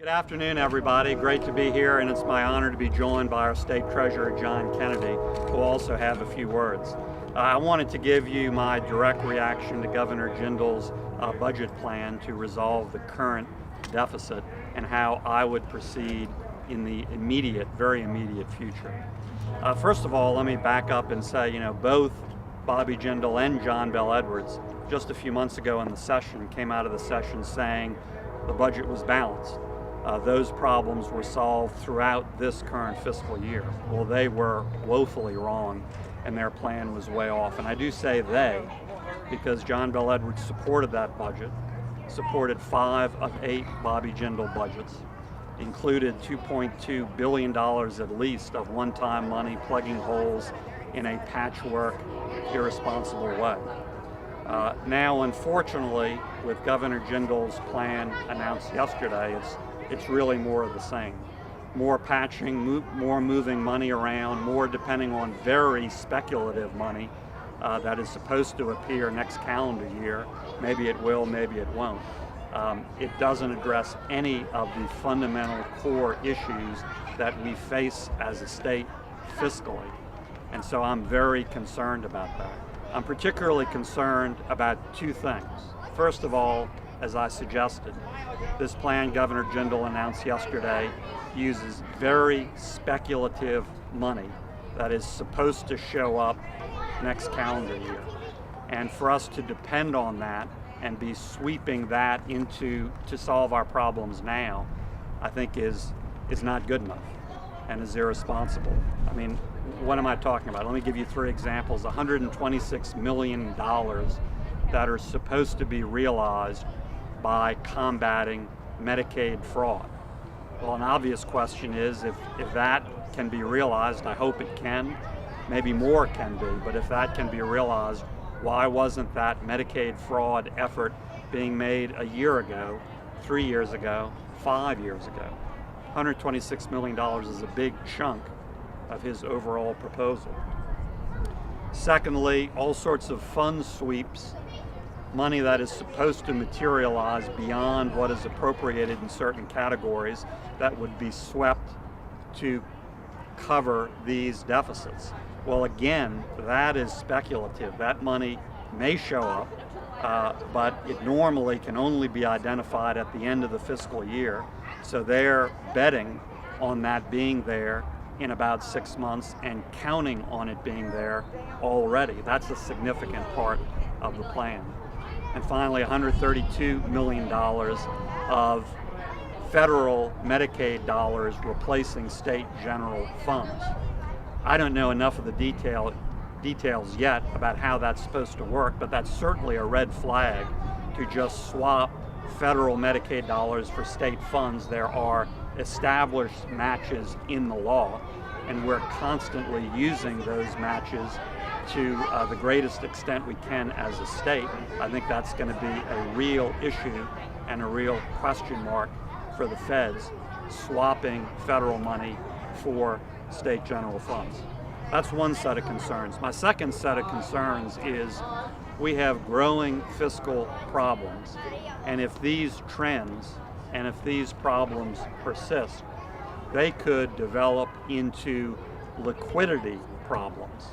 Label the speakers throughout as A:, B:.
A: Good afternoon, everybody. Great to be here, and it's my honor to be joined by our State Treasurer, John Kennedy, who will also have a few words. I wanted to give you my direct reaction to Governor Jindal's budget plan to resolve the current deficit and how I would proceed in the very immediate future. First of all, let me back up and say, both Bobby Jindal and John Bel Edwards, just a few months ago in the session, came out of the session saying the budget was balanced. Those problems were solved throughout this current fiscal year. Well, they were woefully wrong, and their plan was way off. And I do say they, because John Bel Edwards supported that budget, supported 5 of 8 Bobby Jindal budgets, included $2.2 billion at least of one-time money plugging holes in a patchwork, irresponsible way. Now, unfortunately, with Governor Jindal's plan announced yesterday, it's really more of the same. More patching, more moving money around, more depending on very speculative money that is supposed to appear next calendar year. Maybe it will, maybe it won't. It doesn't address any of the fundamental core issues that we face as a state fiscally. And so I'm very concerned about that. I'm particularly concerned about 2 things. First of all, as I suggested, this plan Governor Jindal announced yesterday uses very speculative money that is supposed to show up next calendar year. And for us to depend on that and be sweeping that to solve our problems now, I think is not good enough and is irresponsible. I mean, what am I talking about? Let me give you 3 examples. $126 million that are supposed to be realized by combating Medicaid fraud. Well, an obvious question is if that can be realized, I hope it can, maybe more can be, but if that can be realized, why wasn't that Medicaid fraud effort being made a year ago, 3 years ago, 5 years ago? $126 million is a big chunk of his overall proposal. Secondly, all sorts of fund sweeps, money that is supposed to materialize beyond what is appropriated in certain categories that would be swept to cover these deficits. Well, again, that is speculative. That money may show up, but it normally can only be identified at the end of the fiscal year. So they're betting on that being there in about 6 months and counting on it being there already. That's a significant part of the plan. And finally, $132 million of federal Medicaid dollars replacing state general funds. I don't know enough of the details yet about how that's supposed to work, but that's certainly a red flag to just swap federal Medicaid dollars for state funds. There are established matches in the law, and we're constantly using those matches to the greatest extent we can as a state. I think that's going to be a real issue and a real question mark for the feds, swapping federal money for state general funds. That's one set of concerns. My second set of concerns is we have growing fiscal problems, and if these trends and if these problems persist, they could develop into liquidity problems.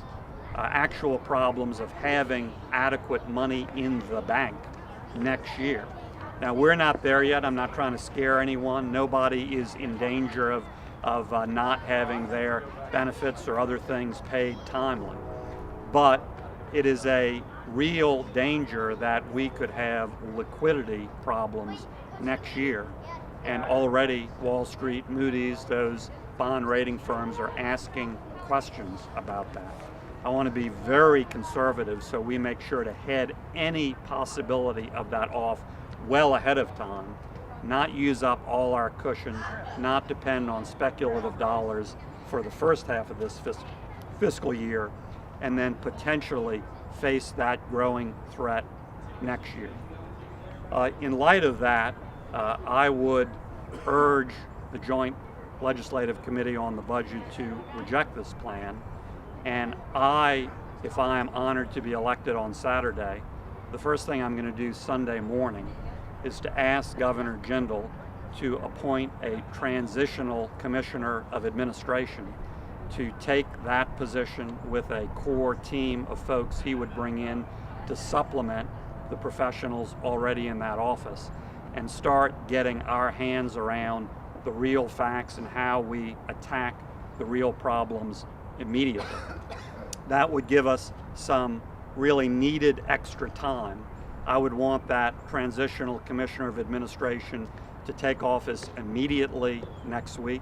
A: Actual problems of having adequate money in the bank next year. Now, we're not there yet. I'm not trying to scare anyone. Nobody is in danger of not having their benefits or other things paid timely. But it is a real danger that we could have liquidity problems next year. And already Wall Street, Moody's, those bond rating firms are asking questions about that. I want to be very conservative so we make sure to head any possibility of that off well ahead of time, not use up all our cushion, not depend on speculative dollars for the first half of this fiscal year, and then potentially face that growing threat next year. In light of that, I would urge the Joint Legislative Committee on the Budget to reject this plan. And if I am honored to be elected on Saturday, the first thing I'm going to do Sunday morning is to ask Governor Jindal to appoint a transitional commissioner of administration to take that position with a core team of folks he would bring in to supplement the professionals already in that office and start getting our hands around the real facts and how we attack the real problems immediately. That would give us some really needed extra time. I would want that transitional commissioner of administration to take office immediately next week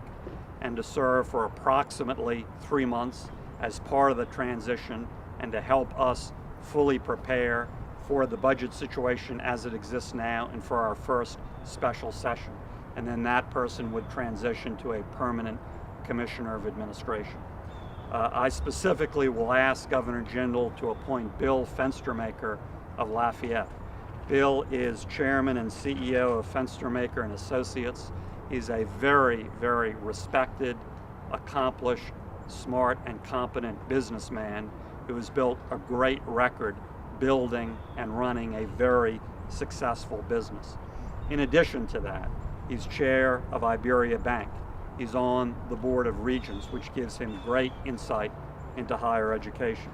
A: and to serve for approximately 3 months as part of the transition and to help us fully prepare for the budget situation as it exists now and for our first special session. And then that person would transition to a permanent commissioner of administration. I specifically will ask Governor Jindal to appoint Bill Fenstermaker of Lafayette. Bill is chairman and CEO of Fenstermaker and Associates. He's a very, very respected, accomplished, smart, and competent businessman who has built a great record building and running a very successful business. In addition to that, he's chair of Iberia Bank. He's on the board of Regents, which gives him great insight into higher education.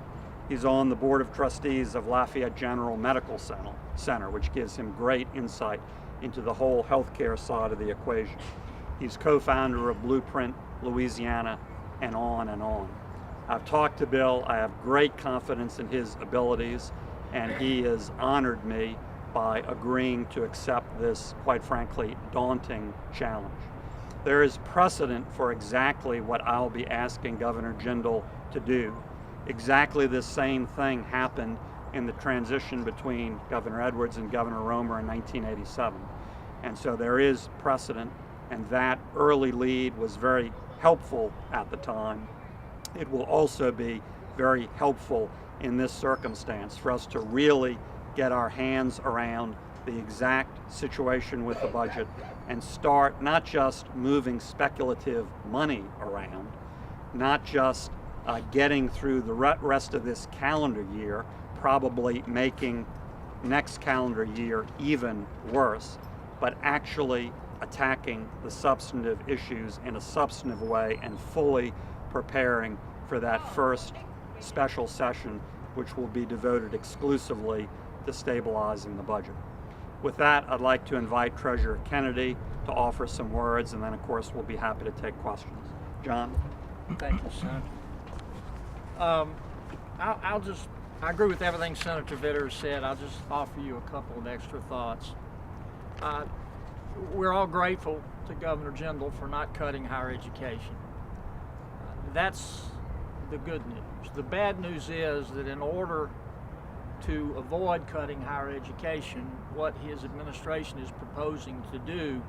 A: He's on the board of trustees of Lafayette General Medical Center, which gives him great insight into the whole healthcare side of the equation. He's co-founder of Blueprint Louisiana, and on and on. I've talked to Bill. I have great confidence in his abilities, and he has honored me by agreeing to accept this, quite frankly, daunting challenge. There is precedent for exactly what I'll be asking Governor Jindal to do. Exactly the same thing happened in the transition between Governor Edwards and Governor Romer in 1987. And so there is precedent, and that early lead was very helpful at the time. It will also be very helpful in this circumstance for us to really get our hands around the exact situation with the budget and start not just moving speculative money around, not just getting through the rest of this calendar year, probably making next calendar year even worse, but actually attacking the substantive issues in a substantive way and fully preparing for that first special session, which will be devoted exclusively to stabilizing the budget. With that, I'd like to invite Treasurer Kennedy to offer some words, and then of course we'll be happy to take questions. John?
B: Thank you, Senator. I agree with everything Senator Vitter said. I'll just offer you a couple of extra thoughts. We're all grateful to Governor Jindal for not cutting higher education. That's the good news. The bad news is that in order to avoid cutting higher education, what his administration is proposing to do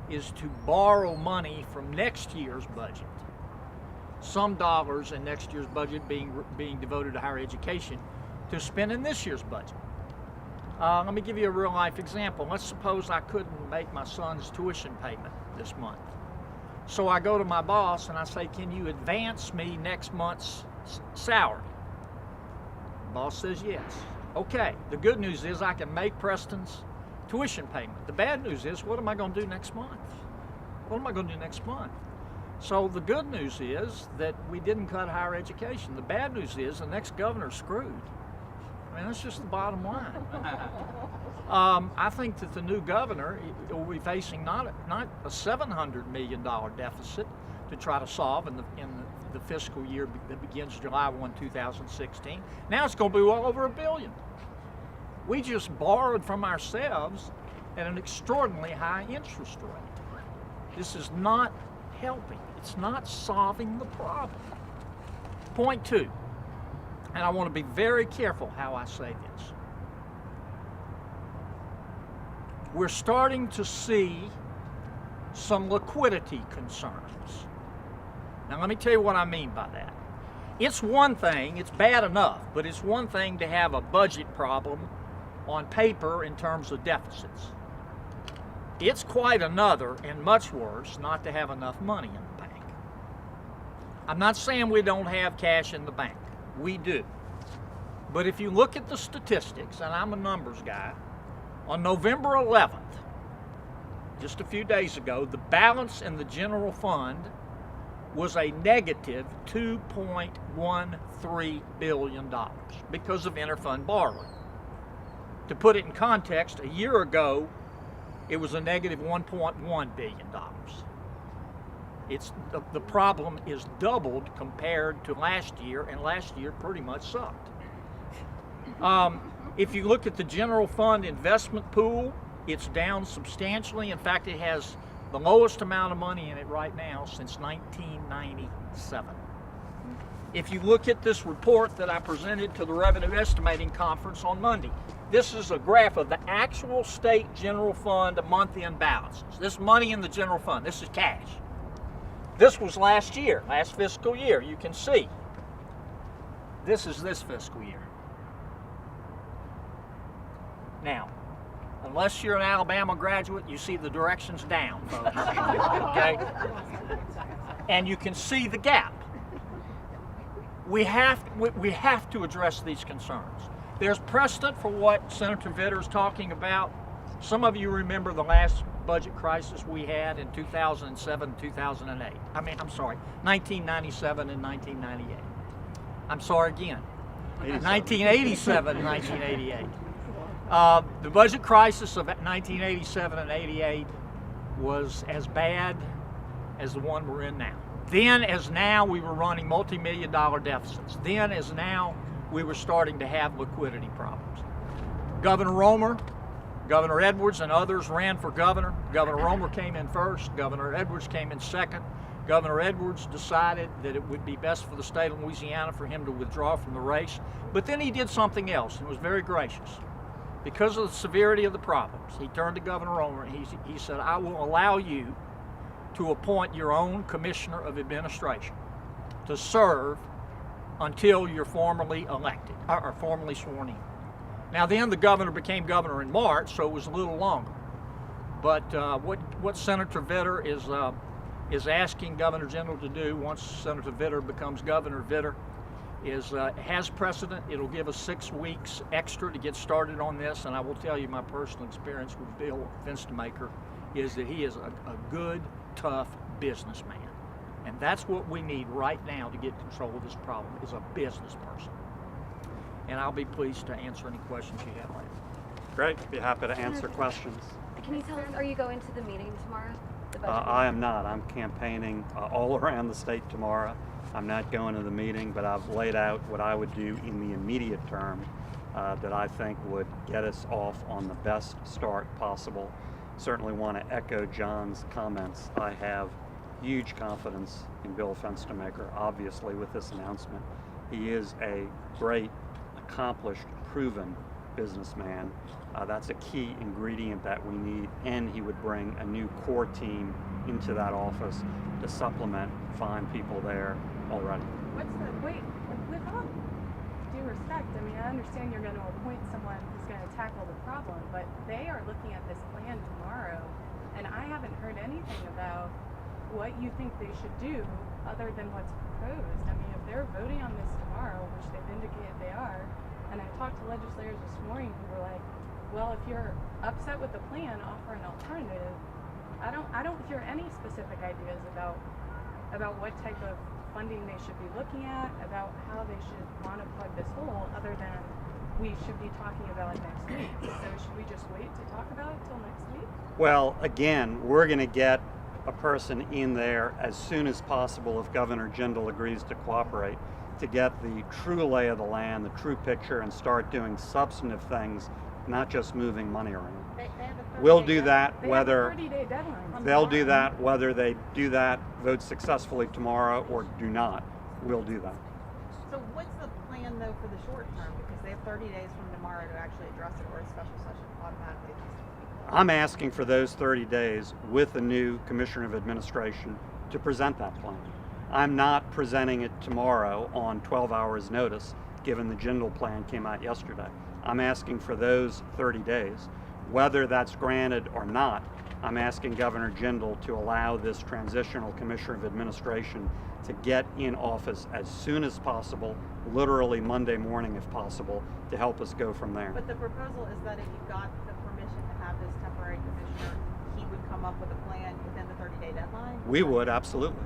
B: is to borrow money from next year's budget. Some dollars in next year's budget being devoted to higher education to spend in this year's budget. Let me give you a real life example. Let's suppose I couldn't make my son's tuition payment this month. So I go to my boss and I say, can you advance me next month's salary? The boss says yes. Okay, the good news is I can make Preston's tuition payment. The bad news is, what am I going to do next month? What am I going to do next month? So the good news is that we didn't cut higher education. The bad news is the next governor's screwed. I mean, that's just the bottom line. I think that the new governor will be facing not a $700 million deficit to try to solve in the fiscal year that begins July 1, 2016. Now it's going to be well over $1 billion. We just borrowed from ourselves at an extraordinarily high interest rate. This is not helping. It's not solving the problem. Point two, and I want to be very careful how I say this. We're starting to see some liquidity concerns. Now let me tell you what I mean by that. It's one thing, it's bad enough, but it's one thing to have a budget problem on paper in terms of deficits. It's quite another, and much worse, not to have enough money in the bank. I'm not saying we don't have cash in the bank. We do. But if you look at the statistics, and I'm a numbers guy, on November 11th, just a few days ago, the balance in the general fund was a negative $2.13 billion because of interfund borrowing. To put it in context, a year ago, it was a negative $1.1 billion. The problem is doubled compared to last year, and last year pretty much sucked. If you look at the general fund investment pool, it's down substantially. In fact, it has the lowest amount of money in it right now since 1997. If you look at this report that I presented to the Revenue Estimating Conference on Monday, this is a graph of the actual state general fund month-end balances. This money in the general fund, this is cash. This was last year, last fiscal year. You can see. This is this fiscal year. Now, unless you're an Alabama graduate, you see the directions down, folks. Okay? And you can see the gap. We have to address these concerns. There's precedent for what Senator Vitter is talking about. Some of you remember the last budget crisis we had in 2007, 2008. 1997 and 1998. I'm sorry again. 1987 and 1988. The budget crisis of 1987 and 88 was as bad as the one we're in now. Then as now, we were running multi-million-dollar deficits. Then as now, we were starting to have liquidity problems. Governor Romer, Governor Edwards, and others ran for governor. Governor Romer came in first. Governor Edwards came in second. Governor Edwards decided that it would be best for the state of Louisiana for him to withdraw from the race. But then he did something else and was very gracious. Because of the severity of the problems, he turned to Governor Romer and he said, I will allow you to appoint your own commissioner of administration to serve until you're formally elected, or formally sworn in. Now then the governor became governor in March, so it was a little longer. But what Senator Vitter is asking Governor General to do once Senator Vitter becomes governor, Vitter has precedent. It'll give us 6 weeks extra to get started on this, and I will tell you my personal experience with Bill Fenstermaker is that he is a good, tough businessman. And that's what we need right now to get control of this problem, is a business person. And I'll be pleased to answer any questions you have later.
A: Great, be happy to answer questions.
C: Can you tell us, are you going to the meeting tomorrow?
A: I am not. I'm campaigning all around the state tomorrow. I'm not going to the meeting, but I've laid out what I would do in the immediate term that I think would get us off on the best start possible. Certainly want to echo John's comments. I have huge confidence in Bill Fenstermaker, obviously, with this announcement. He is a great, accomplished, proven businessman. That's a key ingredient that we need, and he would bring a new core team into that office to supplement fine people there already.
D: Wait, with all due respect, I mean, I understand you're going to appoint someone who's going to tackle the problem, but they are looking at this plan tomorrow, and I haven't heard anything about what you think they should do other than what's proposed. I mean, if they're voting on this tomorrow, which they've indicated they are, and I talked to legislators this morning who were like, well, if you're upset with the plan, offer an alternative. I don't hear any specific ideas about what type of funding they should be looking at, about how they should want to plug this hole, other than we should be talking about it next week. So should we just wait to talk about it till next week?
A: Well, again, we're going to get a person in there as soon as possible if Governor Jindal agrees to cooperate, to get the true lay of the land, the true picture, and start doing substantive things, not just moving money around. We'll do that whether they'll do that whether they do that, vote successfully tomorrow, or do not. We'll do that.
E: So what's the plan though for the short term? Because they have 30 days from tomorrow to actually address it, or a special session automatically.
A: I'm asking for those 30 days with the new Commissioner of Administration to present that plan. I'm not presenting it tomorrow on 12 hours notice, given the Jindal plan came out yesterday. I'm asking for those 30 days. Whether that's granted or not, I'm asking Governor Jindal to allow this transitional Commissioner of Administration to get in office as soon as possible, literally Monday morning if possible, to help us go from there.
E: But the proposal is that if you got the permission to have this temporary commissioner, he would come come up with a plan within the 30-day deadline?
A: We would, absolutely.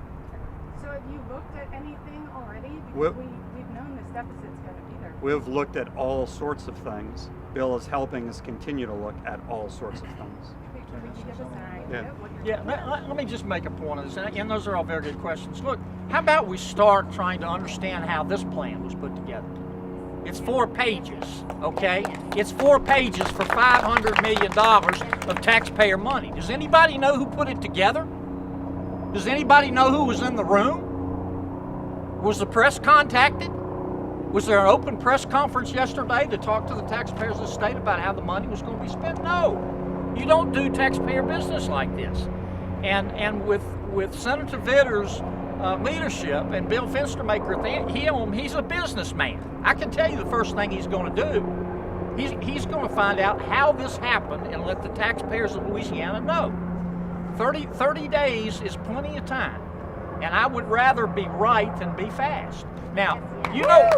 D: So have you looked at anything already?
A: Well-
D: Because we've known this deficit's going to be there.
A: We've looked at all sorts of things. Bill is helping us continue to look at all sorts of things.
D: Could you give us an idea
A: Yeah.
D: of what you're
B: Yeah,
D: looking at?
B: let me just make a point of this, and those are all very good questions. Look, how about we start trying to understand how this plan was put together? It's 4 pages, okay? It's 4 pages for $500 million of taxpayer money. Does anybody know who put it together? Does anybody know who was in the room? Was the press contacted? Was there an open press conference yesterday to talk to the taxpayers of the state about how the money was going to be spent? No. You don't do taxpayer business like this. And with Senator Vitter's leadership and Bill Fenstermaker at the helm, he's a businessman. I can tell you the first thing he's going to do, he's going to find out how this happened and let the taxpayers of Louisiana know. 30 days is plenty of time, and I would rather be right than be fast. Now, you know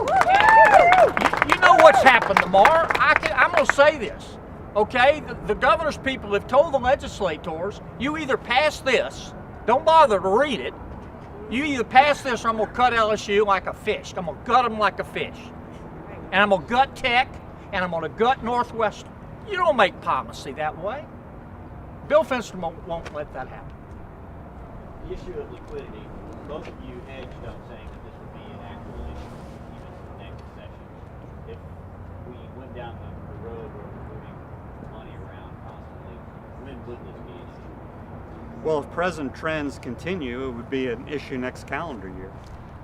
B: what's happened tomorrow. I'm going to say this, okay? The governor's people have told the legislators, you either pass this, don't bother to read it, you either pass this or I'm going to cut LSU like a fish. I'm going to gut them like a fish. And I'm going to gut Tech, and I'm going to gut Northwestern. You don't make policy that way. Bill Fenster won't let that happen.
F: The issue of liquidity, both of you hedged on saying that this would be an actual issue even next session. If we went down the road where we're moving money around constantly, when would this be an issue?
A: Well, if present trends continue, it would be an issue next calendar year.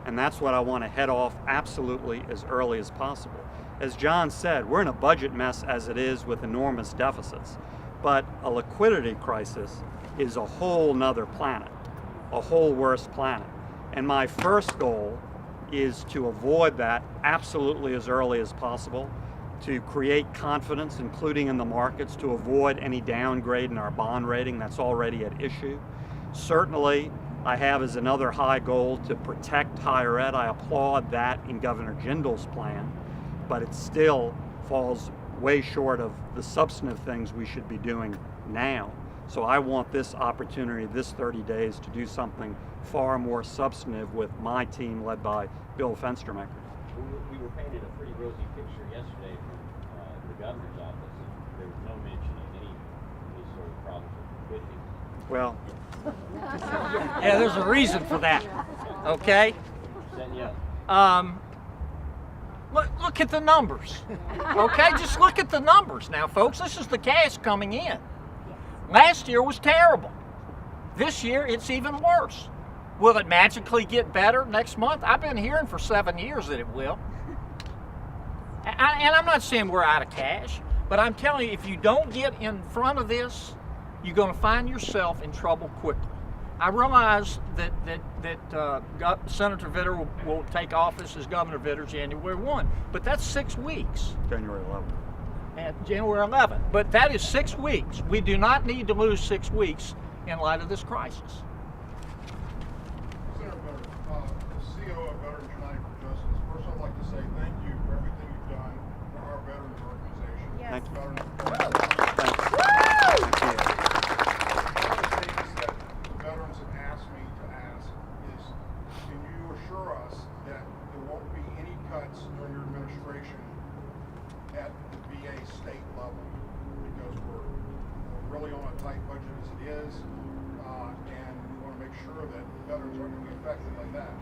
A: And that's what I want to head off absolutely as early as possible. As John said, we're in a budget mess as it is with enormous deficits. But a liquidity crisis is a whole nother planet, a whole worse planet. And my first goal is to avoid that absolutely as early as possible, to create confidence, including in the markets, to avoid any downgrade in our bond rating that's already at issue. Certainly, I have as another high goal to protect higher ed. I applaud that in Governor Jindal's plan, but it still falls way short of the substantive things we should be doing now. So I want this opportunity, this 30 days, to do something far more substantive with my team led by Bill Fenstermaker.
F: We were painted a pretty rosy picture yesterday from the governor's office, and there was no mention of any sort of problems with liquidity.
A: Well,
B: Yeah, there's a reason for that, okay?
F: Setting you up.
B: Look at the numbers, okay? Just look at the numbers now, folks. This is the cash coming in. Last year was terrible. This year, it's even worse. Will it magically get better next month? I've been hearing for 7 years that it will. And I'm not saying we're out of cash, but I'm telling you, if you don't get in front of this, you're going to find yourself in trouble quickly. I realize that Senator Vitter will take office as Governor Vitter January 1, but that's 6 weeks.
A: January 11th.
B: At January 11th. But that is 6 weeks. We do not need to lose 6 weeks in light of this crisis.
G: Senator Vitter, as CEO of Veterans United for Justice, first I'd like to say thank you for everything you've done for our veterans organization.
D: Yes.
A: Thank you.
G: Veterans
A: Thanks. Thank you.
G: One of the things that the veterans have asked me to ask is, can you assure us that there won't be any cuts during your administration at the VA state level? Because we're really on a tight budget as it is, and we want to make sure that veterans aren't going to be affected by that.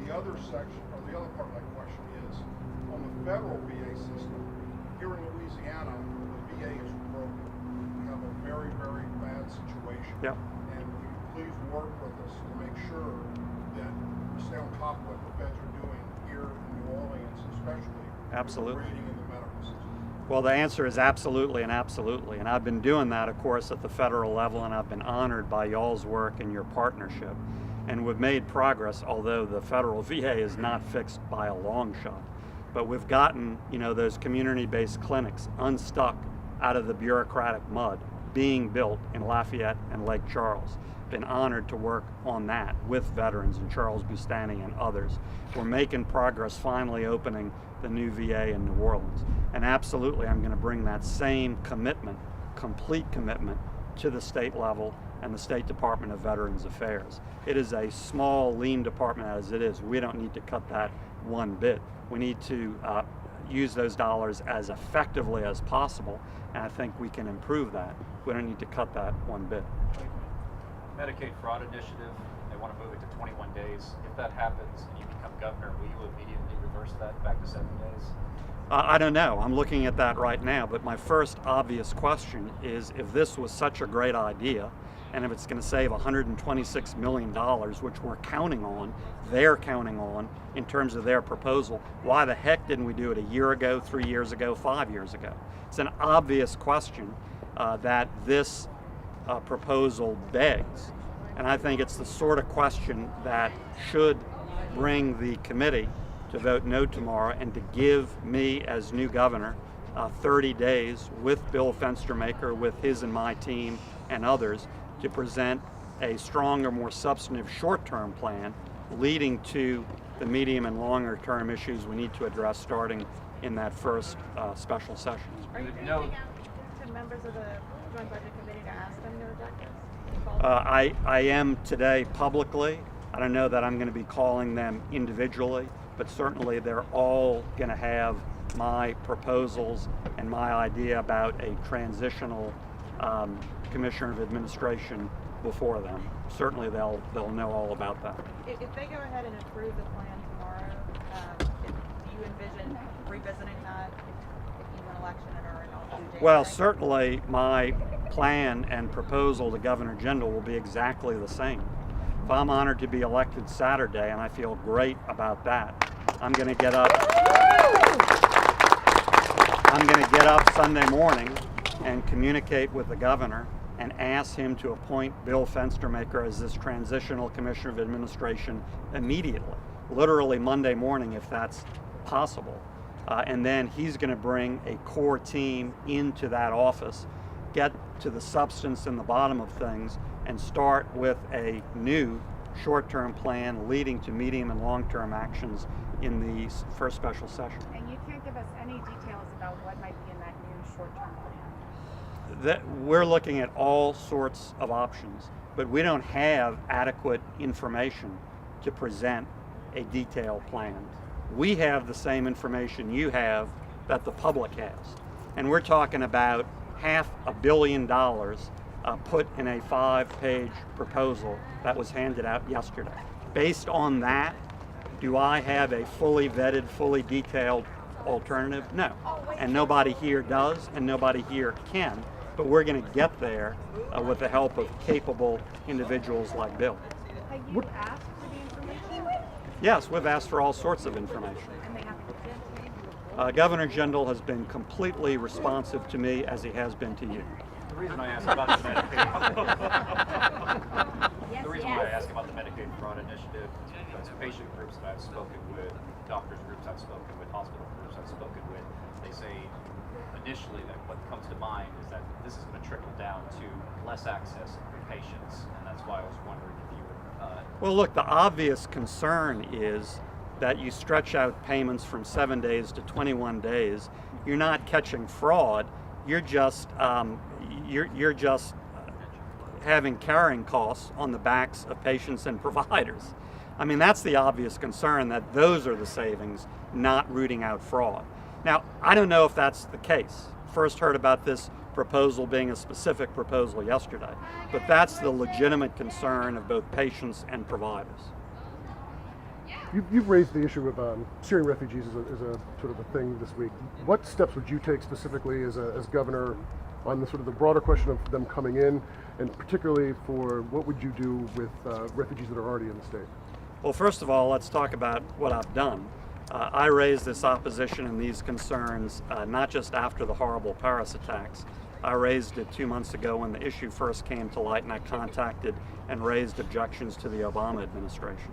G: The other section, or the other part of my question is, on the federal VA system, here in Louisiana, the VA is broken. We have a very, very bad situation.
A: Yep.
G: And will you please work with us to make sure that we stay on top of what the feds are doing here in New Orleans, especially
A: Absolutely.
G: with the rating in the medical system?
A: Well, the answer is absolutely and absolutely. And I've been doing that, of course, at the federal level, and I've been honored by y'all's work and your partnership. And we've made progress, although the federal VA is not fixed by a long shot. But we've gotten, those community-based clinics unstuck out of the bureaucratic mud, being built in Lafayette and Lake Charles. Been honored to work on that with veterans and Charles Bustani and others. We're making progress finally opening the new VA in New Orleans. And absolutely, I'm going to bring that same commitment, complete commitment, to the state level and the State Department of Veterans Affairs. It is a small, lean department as it is. We don't need to cut that one bit. We need to use those dollars as effectively as possible, and I think we can improve that. We don't need to cut that one bit.
H: Medicaid fraud initiative, they want to move it to 21 days. If that happens and you become governor, will you immediately reverse that back to 7 days?
A: I don't know. I'm looking at that right now, but my first obvious question is, if this was such a great idea, and if it's going to save $126 million, which we're counting on, they're counting on in terms of their proposal, why the heck didn't we do it a year ago, 3 years ago, 5 years ago? It's an obvious question that this proposal begs. And I think it's the sort of question that should bring the committee to vote no tomorrow, and to give me as new governor 30 days with Bill Fenstermaker, with his and my team and others, to present a stronger, more substantive short-term plan leading to the medium and longer term issues we need to address starting in that first special session.
E: Are you
H: No.
E: reaching out to members of the Joint Budget Committee to ask them to reject this?
A: I am today publicly. I don't know that I'm going to be calling them individually, but certainly they're all going to have my proposals and my idea about a transitional Commissioner of Administration before them. Certainly they'll know all about that.
E: If they go ahead and approve the plan tomorrow, do you envision revisiting that if you win election or in January?
A: Well, certainly my plan and proposal to Governor Jindal will be exactly the same. If I'm honored to be elected Saturday, and I feel great about that, I'm going to get up Sunday morning and communicate with the governor and ask him to appoint Bill Fenstermaker as this transitional Commissioner of Administration immediately, literally Monday morning if that's possible. And then he's going to bring a core team into that office, get to the substance and the bottom of things, and start with a new short-term plan leading to medium and long-term actions in the first special session.
D: And you can't give us any details about what might be in that new short-term plan?
A: That we're looking at all sorts of options, but we don't have adequate information to present a detailed plan. We have the same information you have that the public has. And we're talking about $500 million put in a 5-page proposal that was handed out yesterday. Based on that, do I have a fully vetted, fully detailed alternative? No. And nobody here does, and nobody here can. But we're going to get there with the help of capable individuals like Bill.
D: Have you asked for the information?
A: Yes, we've asked for all sorts of information.
D: And they haven't.
A: Governor Jindal has been completely responsive to me, as he has been to you.
H: The reason I asked about the Medicaid fraud initiative is patient groups that I've spoken with, doctors groups I've spoken with, hospital groups I've spoken with, they say initially that what comes to mind is that this is going to trickle down to less access for patients, and that's why I was wondering if you would...
A: Well, look, the obvious concern is that you stretch out payments from 7 days to 21 days. You're not catching fraud. You're just having carrying costs on the backs of patients and providers. I mean, that's the obvious concern, that those are the savings, not rooting out fraud. Now, I don't know if that's the case. First heard about this proposal being a specific proposal yesterday, but that's the legitimate concern of both patients and providers.
I: You've raised the issue of Syrian refugees as a sort of a thing this week. What steps would you take specifically as governor on the sort of the broader question of them coming in, and particularly for what would you do with refugees that are already in the state?
A: Well, first of all, let's talk about what I've done. I raised this opposition and these concerns not just after the horrible Paris attacks. I raised it 2 months ago when the issue first came to light, and I contacted and raised objections to the Obama administration.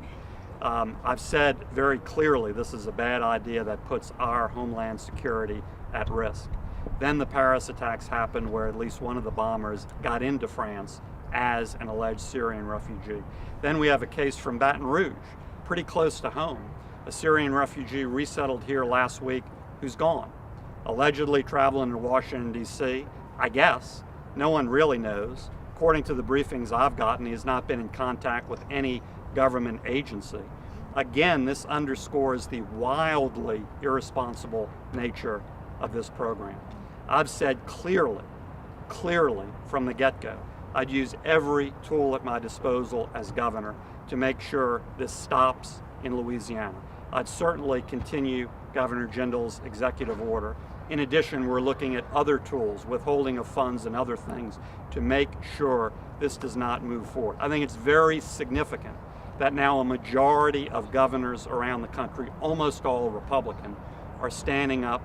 A: I've said very clearly this is a bad idea that puts our homeland security at risk. Then the Paris attacks happened, where at least one of the bombers got into France as an alleged Syrian refugee. Then we have a case from Baton Rouge, pretty close to home. A Syrian refugee resettled here last week who's gone, allegedly traveling to Washington, D.C. I guess. No one really knows. according to the briefings I've gotten, he has not been in contact with any government agency. Again, this underscores the wildly irresponsible nature of this program. I've said clearly from the get-go, I'd use every tool at my disposal as governor to make sure this stops in Louisiana. I'd certainly continue Governor Jindal's executive order. In addition, we're looking at other tools, withholding of funds and other things, to make sure this does not move forward. I think it's very significant that now a majority of governors around the country, almost all Republican, are standing up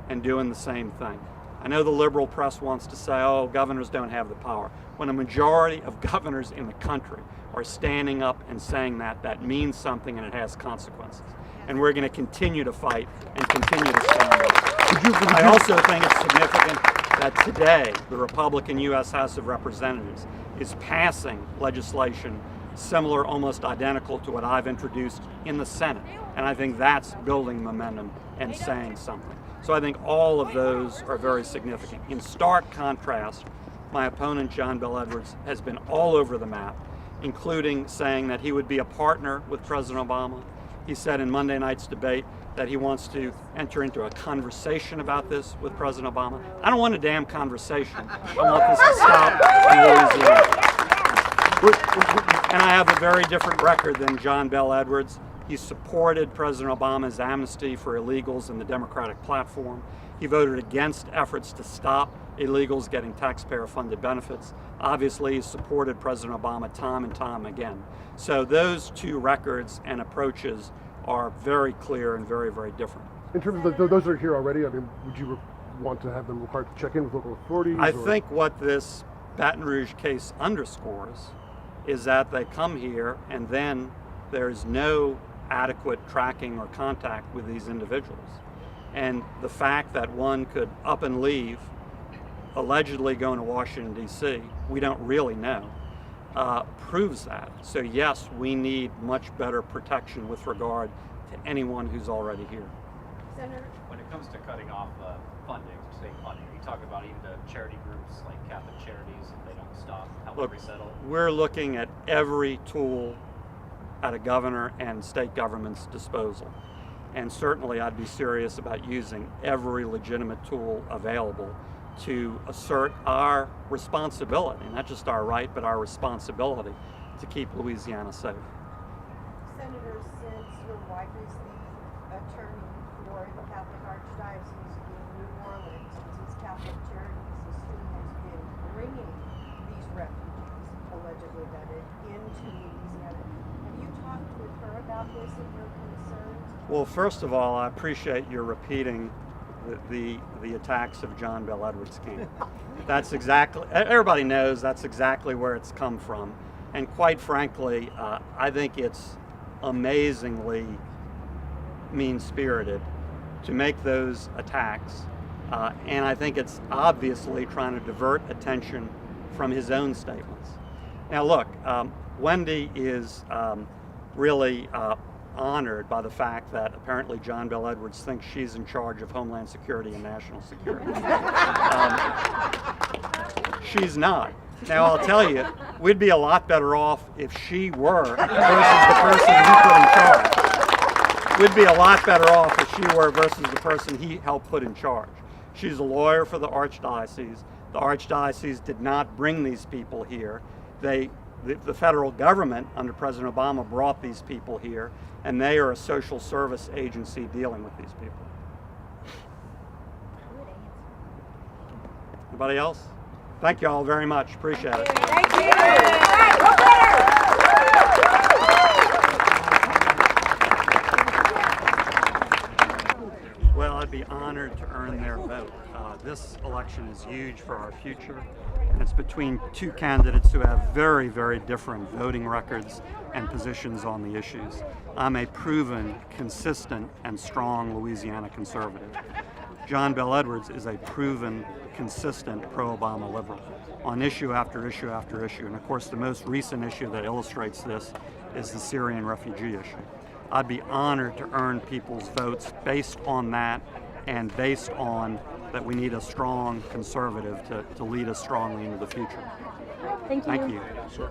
A: and doing the same thing. I know the liberal press wants to say, oh, governors don't have the power. When a majority of governors in the country are standing up and saying that, that means something and it has consequences. And we're going to continue to fight and continue to stand up. I also think it's significant that today the Republican U.S. House of Representatives is passing legislation similar, almost identical to what I've introduced in the Senate. And I think that's building momentum and saying something. So I think all of those are very significant. In stark contrast, my opponent, John Bel Edwards, has been all over the map, including saying that he would be a partner with President Obama. He said in Monday night's debate that he wants to enter into a conversation about this with President Obama. I don't want a damn conversation. I want this to stop in Louisiana. And I have a very different record than John Bel Edwards. He supported President Obama's amnesty for illegals in the Democratic platform. He voted against efforts to stop illegals getting taxpayer-funded benefits. Obviously, he supported President Obama time and time again. So those two records and approaches are very clear and very, very different.
I: In terms of those that are here already, I mean, would you want to have them required to check in with local authorities?
A: I think what this Baton Rouge case underscores is that they come here and then there's no adequate tracking or contact with these individuals. And the fact that one could up and leave, allegedly going to Washington, D.C., we don't really know, proves that. So yes, we need much better protection with regard to anyone who's already here.
C: Senator?
H: When it comes to cutting off funding, state funding, you talk about even to charity groups like Catholic Charities, if they don't stop, help them resettle.
A: We're looking at every tool at a governor and state government's disposal. And certainly I'd be serious about using every legitimate tool available to assert our responsibility, not just our right, but our responsibility to keep Louisiana safe.
J: Senator, since your wife is the attorney for the Catholic Archdiocese in New Orleans, and since Catholic Charities is who has been bringing these refugees, allegedly vetted, into Louisiana, have you talked with her about this and her concerns?
A: Well, first of all, I appreciate your repeating the attacks of John Bel Edwards' camp. That's exactly, everybody knows that's exactly where it's come from. And quite frankly, I think it's amazingly mean-spirited to make those attacks. And I think it's obviously trying to divert attention from his own statements. Now look, Wendy is really honored by the fact that apparently John Bel Edwards thinks she's in charge of Homeland Security and National Security. She's not. Now I'll tell you, we'd be a lot better off if she were versus the person he put in charge. We'd be a lot better off if she were versus the person he helped put in charge. She's a lawyer for the Archdiocese. The Archdiocese did not bring these people here. The federal government under President Obama brought these people here, and they are a social service agency dealing with these people. Anybody else? Thank you all very much. Appreciate it.
J: Thank you.
A: Well, I'd be honored to earn their vote. This election is huge for our future, and it's between two candidates who have very, very different voting records and positions on the issues. I'm a proven, consistent, and strong Louisiana conservative. John Bel Edwards is a proven, consistent pro-Obama liberal on issue after issue after issue. And of course, the most recent issue that illustrates this is the Syrian refugee issue. I'd be honored to earn people's votes based on that and based on that we need a strong conservative to lead us strongly into the future.
C: Thank you.
A: Thank you.